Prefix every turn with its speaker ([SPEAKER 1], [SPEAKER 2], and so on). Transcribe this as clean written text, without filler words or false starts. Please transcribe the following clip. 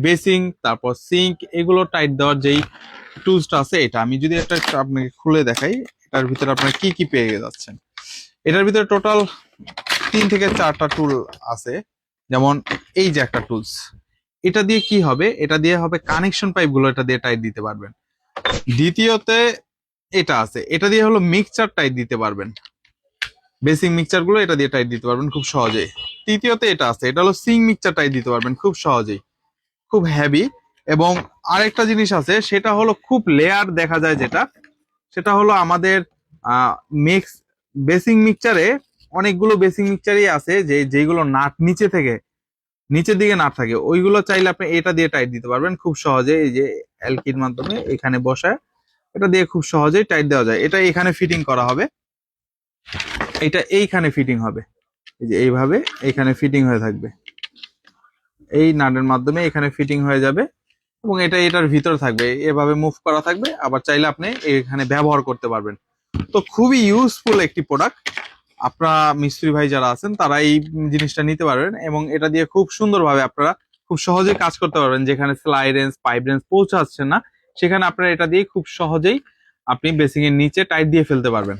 [SPEAKER 1] Basin, তারপর sync, এগুলো tight দেওয়ার যেই টুলসটা আছে এটা আমি যদি একটা আপনাকে খুলে দেখাই, এটার ভিতরে আপনারা কি কি পেয়ে যাচ্ছেন। এটার ভিতরে টোটাল 3 থেকে 4টা টুল আছে। যেমন এই যে একটা টুলস, এটা দিয়ে কি হবে, এটা দিয়ে হবে কানেকশন পাইপ গুলো এটা দিয়ে টাইট দিতে পারবেন। দ্বিতীয়তে এটা আছে, এটা দিয়ে হলো মিক্সচার টাইট দিতে পারবেন, বেসিক মিক্সচার গুলো এটা দিয়ে টাইট দিতে পারবেন খুব সহজেই। তৃতীয়তে এটা আছে, এটা হলো সিং মিক্সচার টাইট দিতে পারবেন খুব সহজেই, খুব হেভি। এবং আরেকটা জিনিস আছে, সেটা হলো খুব লেয়ার দেখা যায় যেটা, সেটা হলো আমাদের মিক্স বেসিং মিক্সচারে অনেকগুলো বেসিং মিক্সচারই আছে যে যেগুলো নাট নিচে থেকে নিচের দিকে নাট থাকে, ওইগুলো চাইলে আপনি এটা দিয়ে টাইট দিতে পারবেন খুব সহজে। এই যে এলকির মাধ্যমে এখানে বসায় এটা দিয়ে খুব সহজেই টাইট দেওয়া যায়। এটা এখানে ফিটিং করা হবে, এটা এইখানে ফিটিং হবে, এই যে এইভাবে এইখানে ফিটিং হয়ে থাকবে, এই নাটের মাধ্যমে এখানে ফিটিং হয়ে যাবে এবং এটা এটার ভিতরে থাকবে, এভাবে মুভ করা থাকবে। আবার চাইলে আপনি এখানে ব্যবহার করতে পারবেন। তো খুবই ইউজফুল একটি প্রোডাক্ট। আপনারা মিস্ত্রি ভাই যারা আছেন তারা এই জিনিসটা নিতে পারবেন এবং এটা দিয়ে খুব সুন্দরভাবে আপনারা খুব সহজেই কাজ করতে পারবেন। যেখানে সেলাই রেঞ্জ, পাইপ রেঞ্জ পৌঁছাচ্ছে না, সেখানে আপনারা এটা দিয়ে খুব সহজেই আপনি বেসিং এর নিচে টাইট দিয়ে ফেলতে পারবেন।